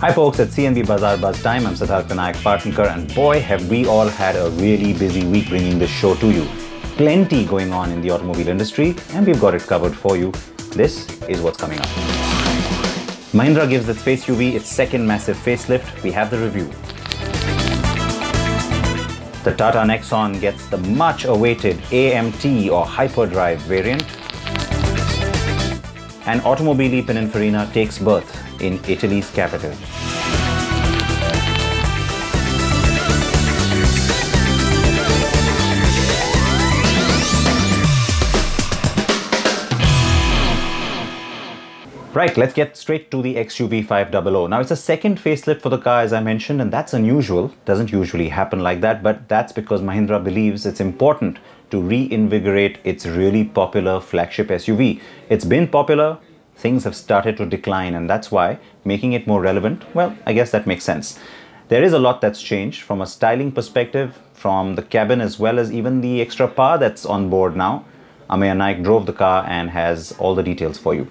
Hi folks, it's CNB Bazaar Buzz time. I'm Siddharth and boy have we all had a really busy week bringing this show to you. Plenty going on in the automobile industry and we've got it covered for you. This is what's coming up. Mahindra gives its XUV its second massive facelift. We have the review. The Tata Nexon gets the much awaited AMT or Hyprdrive variant. And automobile Pininfarina takes birth in Italy's capital. Right, let's get straight to the XUV5OO. Now, it's a second facelift for the car, as I mentioned, and that's unusual. Doesn't usually happen like that, but that's because Mahindra believes it's important to reinvigorate its really popular flagship SUV. It's been popular, things have started to decline, and that's why making it more relevant, well, I guess that makes sense. There is a lot that's changed from a styling perspective, from the cabin as well as even the extra power that's on board now. Ameya drove the car and has all the details for you.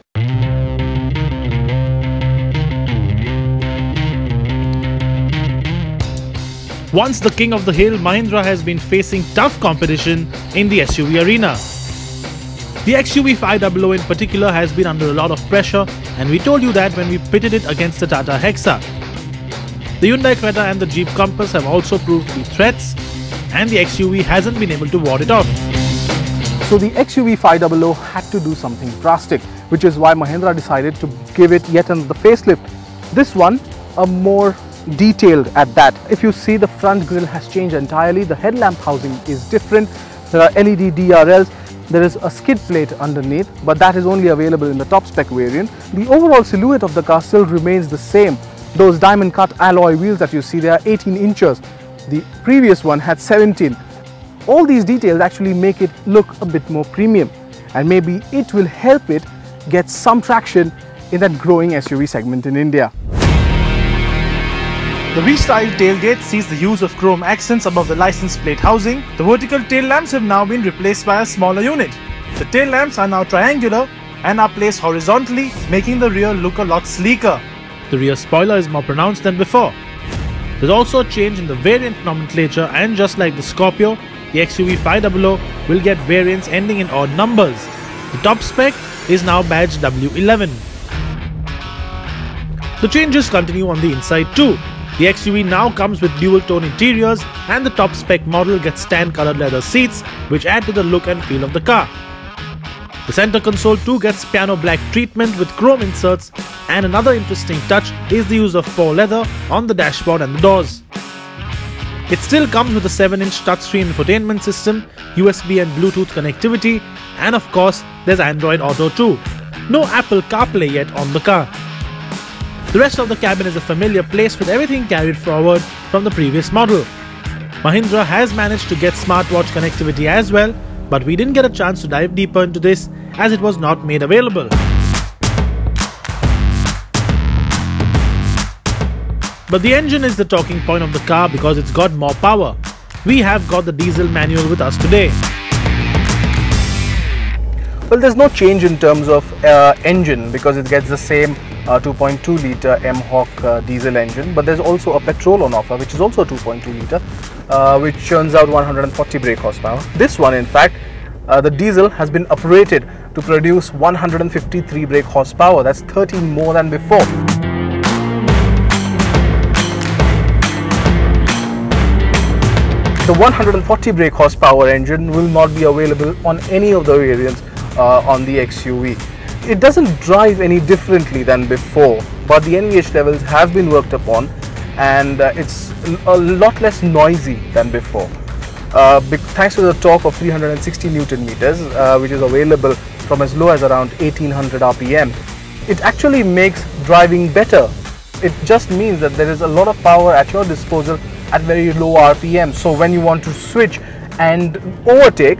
Once the king of the hill, Mahindra has been facing tough competition in the SUV arena. The XUV5OO in particular has been under a lot of pressure, and we told you that when we pitted it against the Tata Hexa. The Hyundai Creta and the Jeep Compass have also proved to be threats, and the XUV hasn't been able to ward it off. So the XUV5OO had to do something drastic, which is why Mahindra decided to give it yet another facelift. This one, a more detailed at that. If you see, the front grille has changed entirely, the headlamp housing is different, there are LED DRLs, there is a skid plate underneath, but that is only available in the top spec variant. The overall silhouette of the car still remains the same. Those diamond cut alloy wheels that you see, they are 18 inches. The previous one had 17. All these details actually make it look a bit more premium, and maybe it will help it get some traction in that growing SUV segment in India. The restyled tailgate sees the use of chrome accents above the license plate housing. The vertical tail lamps have now been replaced by a smaller unit. The tail lamps are now triangular and are placed horizontally, making the rear look a lot sleeker. The rear spoiler is more pronounced than before. There's also a change in the variant nomenclature, and just like the Scorpio, the XUV5OO will get variants ending in odd numbers. The top spec is now badged W11. The changes continue on the inside too. The XUV now comes with dual-tone interiors, and the top spec model gets tan-colored leather seats, which add to the look and feel of the car. The center console too gets piano black treatment with chrome inserts, and another interesting touch is the use of faux leather on the dashboard and the doors. It still comes with a 7-inch touchscreen infotainment system, USB and Bluetooth connectivity, and of course there's Android Auto too. No Apple CarPlay yet on the car. The rest of the cabin is a familiar place with everything carried forward from the previous model. Mahindra has managed to get smartwatch connectivity as well, but we didn't get a chance to dive deeper into this as it was not made available. But the engine is the talking point of the car because it's got more power. We have got the diesel manual with us today. Well, there's no change in terms of engine because it gets the same 2.2 litre M-Hawk diesel engine, but there's also a petrol on offer, which is also 2.2 litre, which churns out 140 brake horsepower. This one, in fact, the diesel has been uprated to produce 153 brake horsepower. That's 13 more than before. The 140 brake horsepower engine will not be available on any of the variants on the XUV. It doesn't drive any differently than before, but the NVH levels have been worked upon, and it's a lot less noisy than before. Thanks to the torque of 360 Newton meters, which is available from as low as around 1800 RPM. It actually makes driving better. It just means that there is a lot of power at your disposal at very low RPM. So when you want to switch and overtake,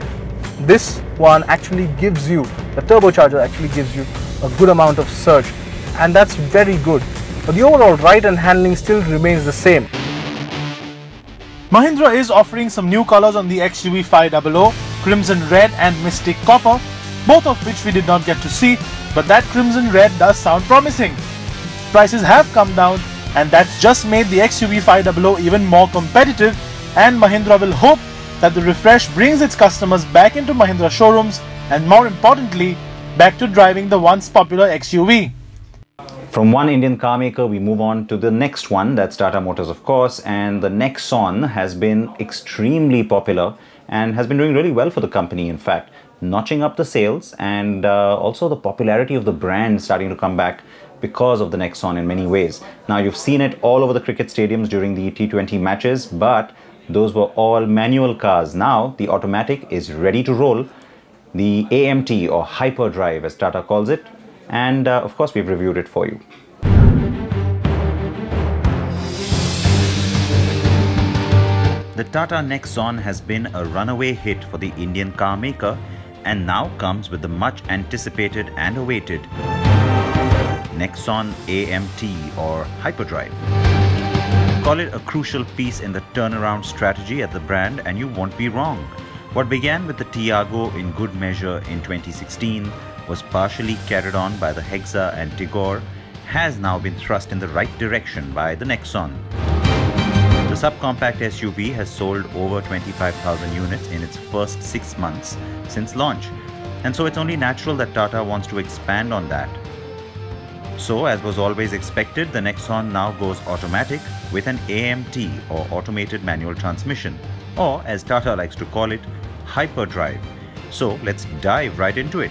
this one actually gives you, the turbocharger actually gives you a good amount of surge, and that's very good. But the overall ride and handling still remains the same. Mahindra is offering some new colors on the XUV5OO, Crimson Red and Mystic Copper, both of which we did not get to see, but that Crimson Red does sound promising. Prices have come down and that's just made the XUV500 even more competitive, and Mahindra will hope that the refresh brings its customers back into Mahindra showrooms and, more importantly, back to driving the once popular XUV. From one Indian car maker, we move on to the next one. That's Tata Motors, of course, and the Nexon has been extremely popular and has been doing really well for the company, in fact, notching up the sales, and also the popularity of the brand starting to come back because of the Nexon in many ways. Now, you've seen it all over the cricket stadiums during the T20 matches, but those were all manual cars. Now, the automatic is ready to roll, the AMT or Hyperdrive as Tata calls it, and of course we've reviewed it for you. The Tata Nexon has been a runaway hit for the Indian car maker and now comes with the much anticipated and awaited Nexon AMT or Hyperdrive. Call it a crucial piece in the turnaround strategy at the brand and you won't be wrong. What began with the Tiago in good measure in 2016 was partially carried on by the Hexa and Tigor, has now been thrust in the right direction by the Nexon. The subcompact SUV has sold over 25,000 units in its first 6 months since launch, and so it's only natural that Tata wants to expand on that. So, as was always expected, the Nexon now goes automatic with an AMT or automated manual transmission, or as Tata likes to call it, Hyperdrive. So let's dive right into it.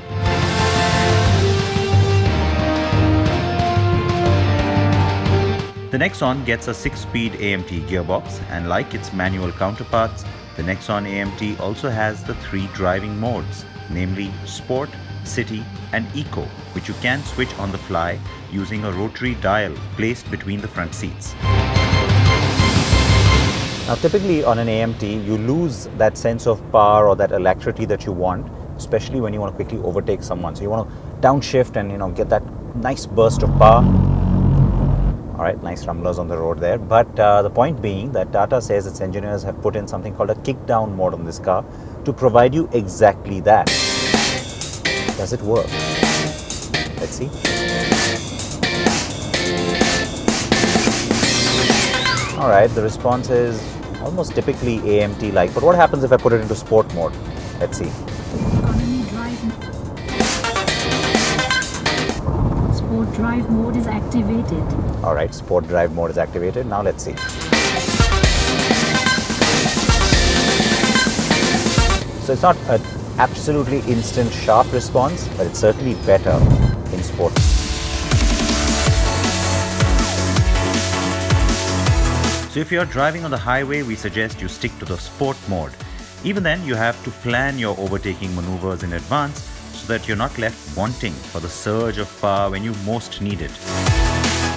The Nexon gets a 6-speed AMT gearbox, and like its manual counterparts, the Nexon AMT also has the 3 driving modes, namely Sport, City and Eco, which you can switch on the fly using a rotary dial placed between the front seats. Now, typically on an AMT, you lose that sense of power or that alacrity that you want, especially when you want to quickly overtake someone. So you want to downshift and get that nice burst of power. All right, nice rumblers on the road there. But the point being that Tata says its engineers have put in something called a kick-down mode on this car to provide you exactly that. Does it work? Let's see. All right, the response is almost typically AMT-like. But what happens if I put it into sport mode? Let's see. Sport drive mode is activated. All right, sport drive mode is activated. Now let's see. So it's not an absolutely instant sharp response, but it's certainly better in sport. So if you're driving on the highway, we suggest you stick to the sport mode. Even then, you have to plan your overtaking maneuvers in advance so that you're not left wanting for the surge of power when you most need it.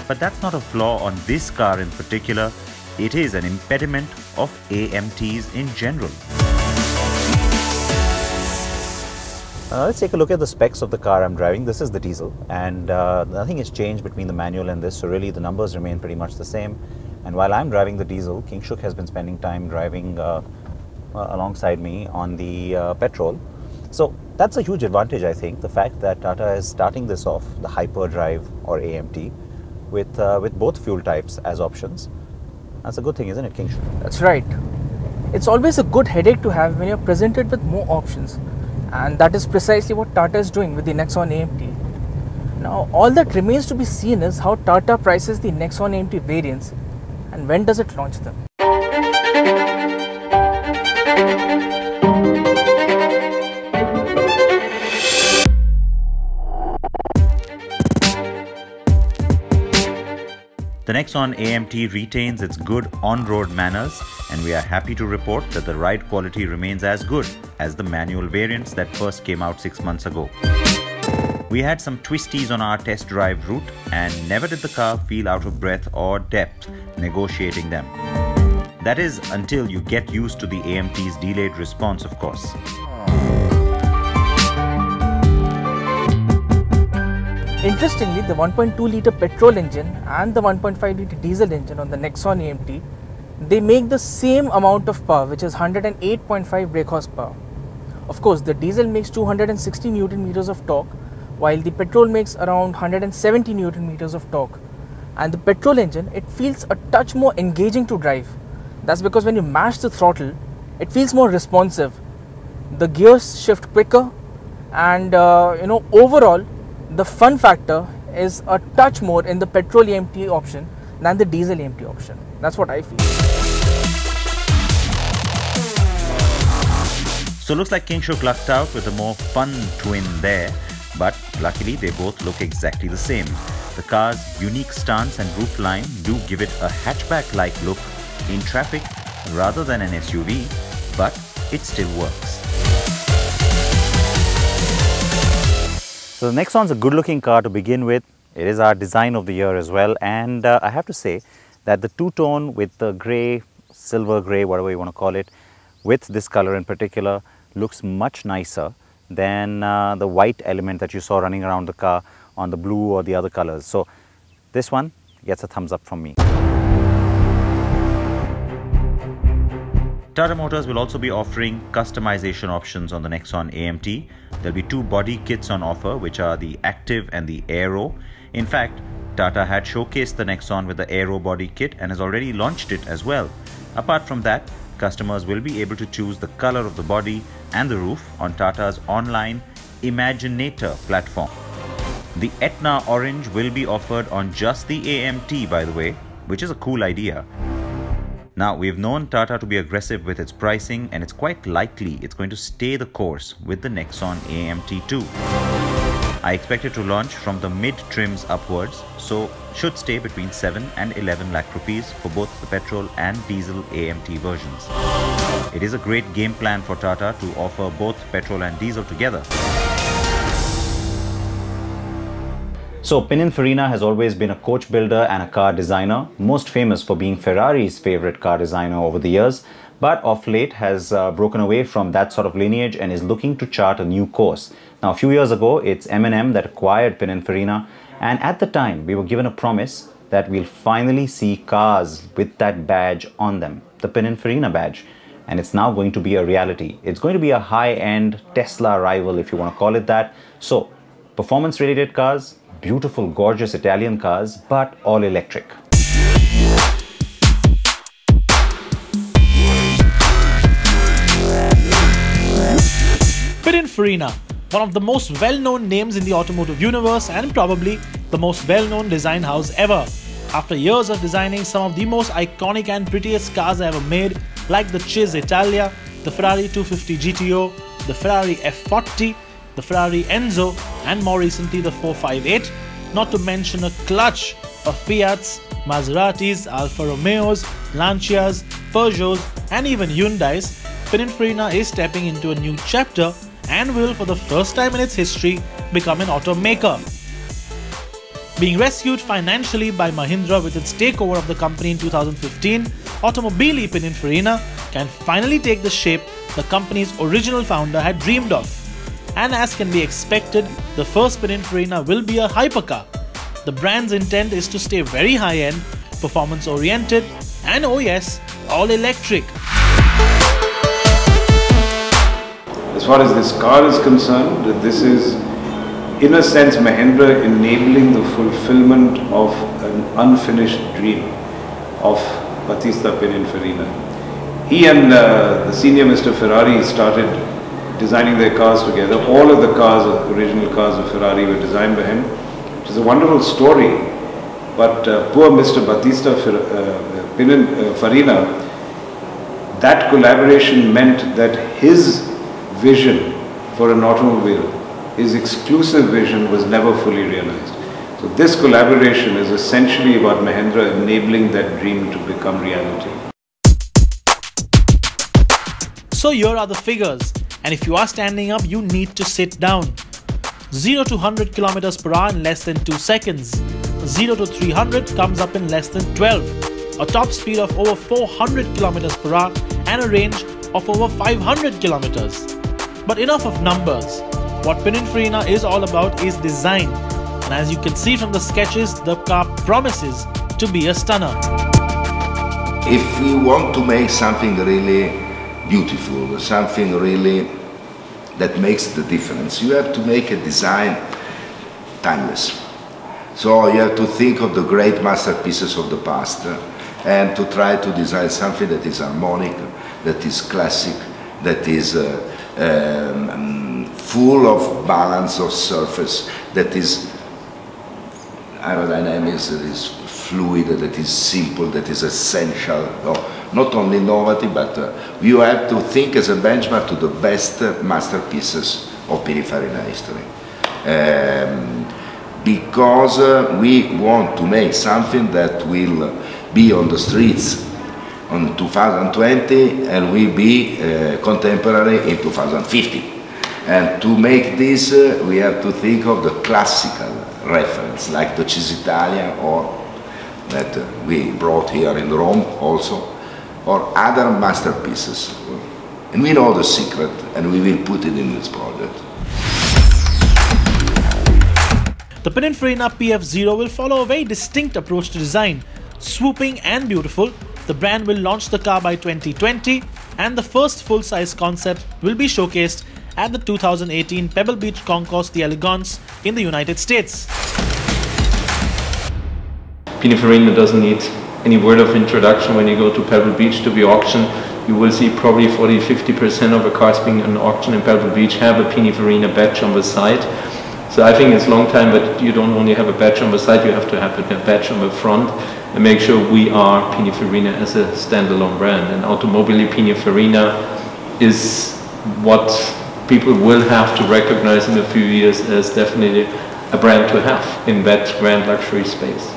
But that's not a flaw on this car in particular. It is an impediment of AMTs in general. Let's take a look at the specs of the car I'm driving. This is the diesel, and nothing has changed between the manual and this, so really the numbers remain pretty much the same. And while I'm driving the diesel, Kingshuk has been spending time driving alongside me on the petrol. So that's a huge advantage, I think, the fact that Tata is starting this off, the Hyperdrive or AMT, with both fuel types as options. That's a good thing, isn't it, Kingshuk? That's right. It's always a good headache to have when you're presented with more options. And that is precisely what Tata is doing with the Nexon AMT. Now, all that remains to be seen is how Tata prices the Nexon AMT variants and when does it launch them. The Nexon AMT retains its good on-road manners, and we are happy to report that the ride quality remains as good as the manual variants that first came out 6 months ago. We had some twisties on our test drive route and never did the car feel out of breath or depth negotiating them. That is until you get used to the AMT's delayed response, of course. Interestingly, the 1.2-litre petrol engine and the 1.5-litre diesel engine on the Nexon AMT, they make the same amount of power, which is 108.5 brake horsepower. Of course, the diesel makes 260 Newton meters of torque, while the petrol makes around 170 Newton meters of torque. And the petrol engine, it feels a touch more engaging to drive. That's because when you mash the throttle, it feels more responsive. The gears shift quicker, and overall, the fun factor is a touch more in the petrol AMT option than the diesel AMT option. That's what I feel. So looks like Kingshuk lucked out with a more fun twin there, but luckily they both look exactly the same. The car's unique stance and roofline do give it a hatchback-like look in traffic rather than an SUV, but it still works. So the Nexon's a good-looking car to begin with. It is our design of the year as well, and I have to say that the two-tone with the grey, silver grey, whatever you want to call it, with this color in particular, looks much nicer than the white element that you saw running around the car on the blue or the other colors. So this one gets a thumbs up from me. Tata Motors will also be offering customization options on the Nexon AMT. There'll be two body kits on offer, which are the Active and the Aero. In fact, Tata had showcased the Nexon with the Aero body kit and has already launched it as well. Apart from that, customers will be able to choose the color of the body and the roof on Tata's online Imaginator platform. The Etna Orange will be offered on just the AMT, by the way, which is a cool idea. Now, we've known Tata to be aggressive with its pricing, and it's quite likely it's going to stay the course with the Nexon AMT too. I expect it to launch from the mid trims upwards, so should stay between 7 and 11 lakh rupees for both the petrol and diesel AMT versions. It is a great game plan for Tata to offer both petrol and diesel together. So Pininfarina has always been a coach builder and a car designer, most famous for being Ferrari's favorite car designer over the years, but of late has broken away from that sort of lineage and is looking to chart a new course. Now, a few years ago, it's M&M that acquired Pininfarina, and at the time, we were given a promise that we'll finally see cars with that badge on them, the Pininfarina badge, and it's now going to be a reality. It's going to be a high-end Tesla rival, if you want to call it that. So, performance-rated cars, beautiful, gorgeous Italian cars, but all electric. Pininfarina, one of the most well-known names in the automotive universe and probably the most well-known design house ever. After years of designing some of the most iconic and prettiest cars ever made, like the Chiz Italia, the Ferrari 250 GTO, the Ferrari F40, the Ferrari Enzo, and more recently the 458, not to mention a clutch of Fiats, Maseratis, Alfa Romeos, Lancias, Peugeots, and even Hyundais, Pininfarina is stepping into a new chapter and will, for the first time in its history, become an automaker. Being rescued financially by Mahindra with its takeover of the company in 2015, Automobili Pininfarina can finally take the shape the company's original founder had dreamed of. And as can be expected, the first Pininfarina will be a hypercar. The brand's intent is to stay very high-end, performance-oriented, and oh yes, all electric. As far as this car is concerned, this is in a sense Mahindra enabling the fulfillment of an unfinished dream of Battista Pininfarina. He and the senior Mr. Ferrari started designing their cars together. All of the cars, original cars of Ferrari, were designed by him. It is a wonderful story, but poor Mr. Battista Pininfarina, that collaboration meant that his vision for an automobile, his exclusive vision, was never fully realized. So this collaboration is essentially about Mahindra enabling that dream to become reality. So here are the figures, and if you are standing up, you need to sit down. 0 to 100 km per hour in less than 2 seconds. 0 to 300 comes up in less than 12. A top speed of over 400 km per hour and a range of over 500 km. But enough of numbers. What Pininfarina is all about is design. And as you can see from the sketches, the car promises to be a stunner. If we want to make something really beautiful, something really that makes the difference, you have to make a design timeless. So you have to think of the great masterpieces of the past and to try to design something that is harmonic, that is classic, that is full of balance of surface, that is aerodynamics, that is fluid, that is simple, that is essential. No, not only innovative, but you have to think as a benchmark to the best masterpieces of Pininfarina history. Because we want to make something that will be on the streets on 2020 and will be contemporary in 2050. And to make this, we have to think of the classical reference, like the Cisitalia, or that we brought here in Rome also, or other masterpieces. And we know the secret, and we will put it in this project. The Pininfarina PF0 will follow a very distinct approach to design. Swooping and beautiful, the brand will launch the car by 2020, and the first full-size concept will be showcased at the 2018 Pebble Beach Concours d'Elegance in the United States. Pininfarina doesn't need any word of introduction. When you go to Pebble Beach to be auctioned, you will see probably 40–50% of the cars being an auction in Pebble Beach have a Pininfarina badge on the side. So I think it's a long time, but you don't only have a badge on the side, you have to have a badge on the front and make sure we are Pininfarina as a standalone brand. And automobile Pininfarina is what people will have to recognize in a few years as definitely a brand to have in that grand luxury space.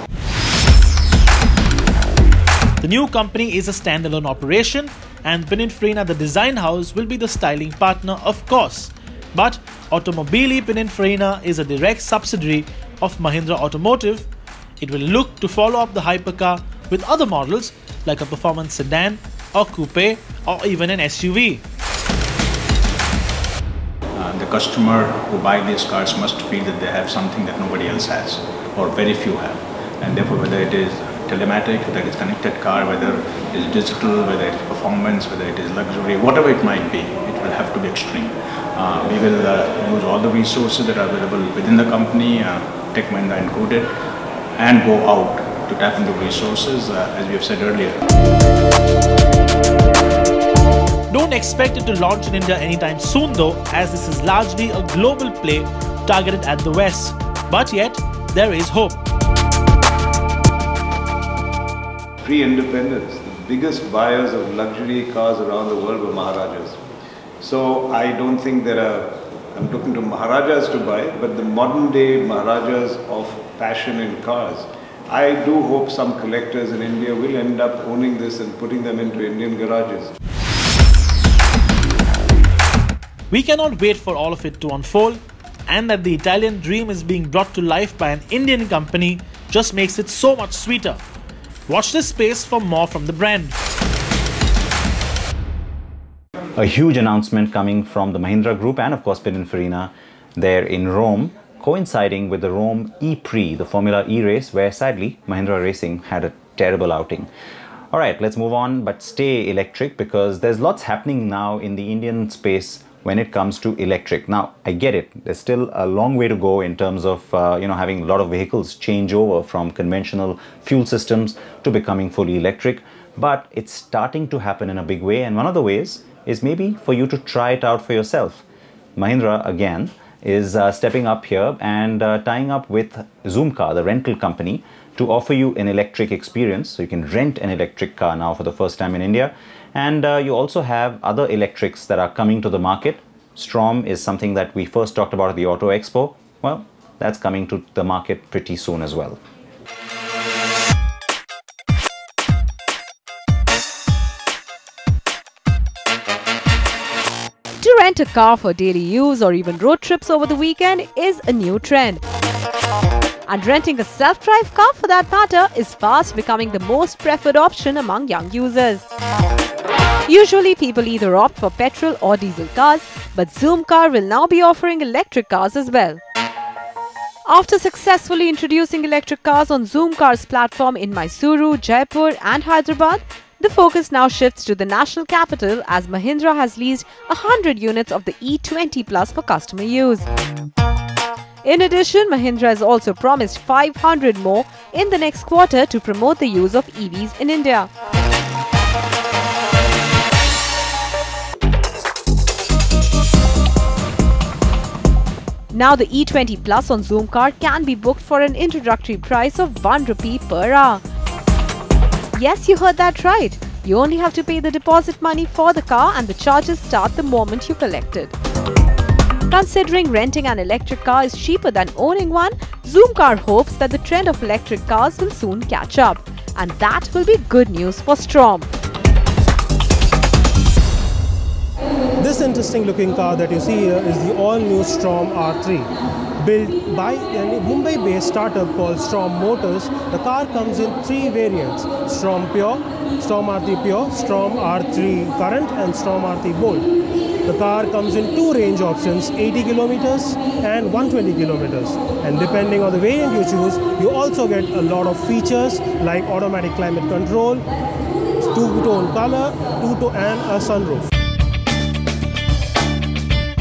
The new company is a standalone operation, and Pininfarina, the design house, will be the styling partner, of course. But Automobili Pininfarina is a direct subsidiary of Mahindra Automotive. It will look to follow up the hypercar with other models like a performance sedan or coupe or even an SUV. The customer who buy these cars must feel that they have something that nobody else has, or very few have. And therefore, whether it is telematic, whether it is connected car, whether it is digital, whether it is performance, whether it is luxury, whatever it might be, it will have to be extreme. We will use all the resources that are available within the company, Tech Mahindra included, and go out to tap into resources, as we have said earlier. Don't expect it to launch in India anytime soon though, as this is largely a global play targeted at the West. But yet, there is hope. Pre-independence, the biggest buyers of luxury cars around the world were Maharajas. So I don't think I'm talking to Maharajas to buy, but the modern day Maharajas of passion in cars. I do hope some collectors in India will end up owning this and putting them into Indian garages. We cannot wait for all of it to unfold, and that the Italian dream is being brought to life by an Indian company just makes it so much sweeter. Watch this space for more from the brand. A huge announcement coming from the Mahindra Group and of course Pininfarina there in Rome, coinciding with the Rome E-Prix, the Formula E race, where sadly Mahindra Racing had a terrible outing. Alright, let's move on, but stay electric, because there's lots happening now in the Indian space when it comes to electric. Now, I get it, there's still a long way to go in terms of having a lot of vehicles change over from conventional fuel systems to becoming fully electric, but it's starting to happen in a big way, and one of the ways is maybe for you to try it out for yourself. Mahindra again is stepping up here and tying up with Zoomcar, the rental company, to offer you an electric experience. So you can rent an electric car now for the first time in India. And you also have other electrics that are coming to the market. Strom is something that we first talked about at the Auto Expo. Well, that's coming to the market pretty soon as well. To rent a car for daily use or even road trips over the weekend is a new trend. And renting a self-drive car for that matter is fast becoming the most preferred option among young users. Usually people either opt for petrol or diesel cars, but Zoomcar will now be offering electric cars as well. After successfully introducing electric cars on Zoomcar's platform in Mysuru, Jaipur and Hyderabad, the focus now shifts to the national capital as Mahindra has leased 100 units of the E20 Plus for customer use. In addition, Mahindra has also promised 500 more in the next quarter to promote the use of EVs in India. Now the E20 Plus on Zoomcar can be booked for an introductory price of 1 rupee per hour. Yes, you heard that right. You only have to pay the deposit money for the car and the charges start the moment you collect it. Considering renting an electric car is cheaper than owning one, Zoomcar hopes that the trend of electric cars will soon catch up. And that will be good news for Strom. This interesting looking car that you see here is the all-new Strom R3. Built by a Mumbai-based startup called Strom Motors, the car comes in 3 variants: Strom Pure, Strom R3 Pure, Strom R3 Current and Strom R3 Bold. The car comes in 2 range options, 80 kilometers and 120 kilometers. And depending on the variant you choose, you also get a lot of features like automatic climate control, 2-tone color, and a sunroof.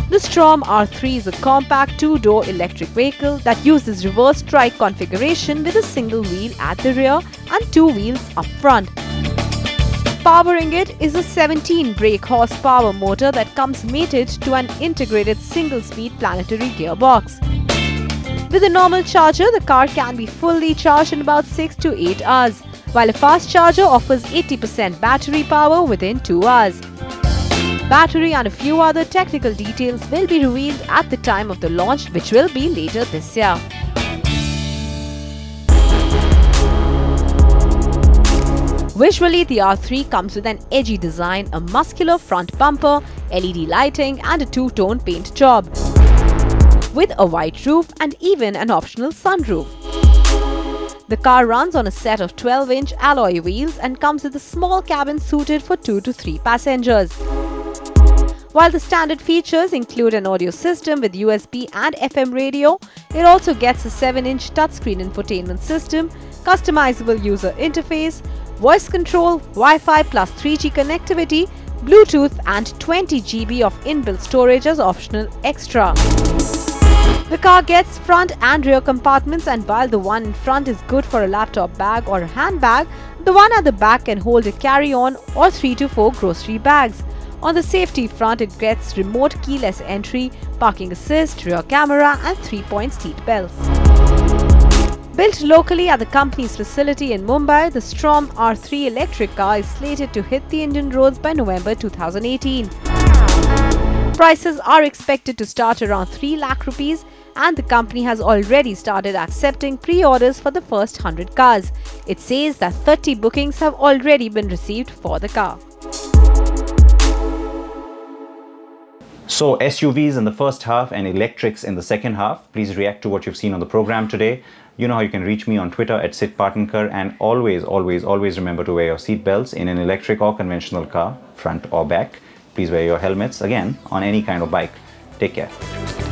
The Strom R3 is a compact 2-door electric vehicle that uses reverse strike configuration with a single wheel at the rear and 2 wheels up front. Powering it is a 17 brake horsepower motor that comes mated to an integrated single-speed planetary gearbox. With a normal charger, the car can be fully charged in about 6 to 8 hours, while a fast charger offers 80% battery power within 2 hours. Battery and a few other technical details will be revealed at the time of the launch, which will be later this year. Visually, the R3 comes with an edgy design, a muscular front bumper, LED lighting and a 2-tone paint job, with a white roof and even an optional sunroof. The car runs on a set of 12-inch alloy wheels and comes with a small cabin suited for 2 to 3 passengers. While the standard features include an audio system with USB and FM radio, it also gets a 7-inch touchscreen infotainment system, customizable user interface, voice control, Wi-Fi plus 3G connectivity, Bluetooth and 20 GB of inbuilt storage as optional extra. The car gets front and rear compartments, and while the one in front is good for a laptop bag or a handbag, the one at the back can hold a carry-on or 3 to 4 grocery bags. On the safety front, it gets remote keyless entry, parking assist, rear camera and 3-point seat belts. Built locally at the company's facility in Mumbai, the Strom R3 electric car is slated to hit the Indian roads by November 2018. Prices are expected to start around 3 lakh rupees, and the company has already started accepting pre-orders for the first 100 cars. It says that 30 bookings have already been received for the car. So SUVs in the first half and electrics in the second half. Please react to what you've seen on the program today. You know how you can reach me on Twitter at @SidPartner, and always remember to wear your seat belts in an electric or conventional car, front or back. Please wear your helmets again on any kind of bike. Take care.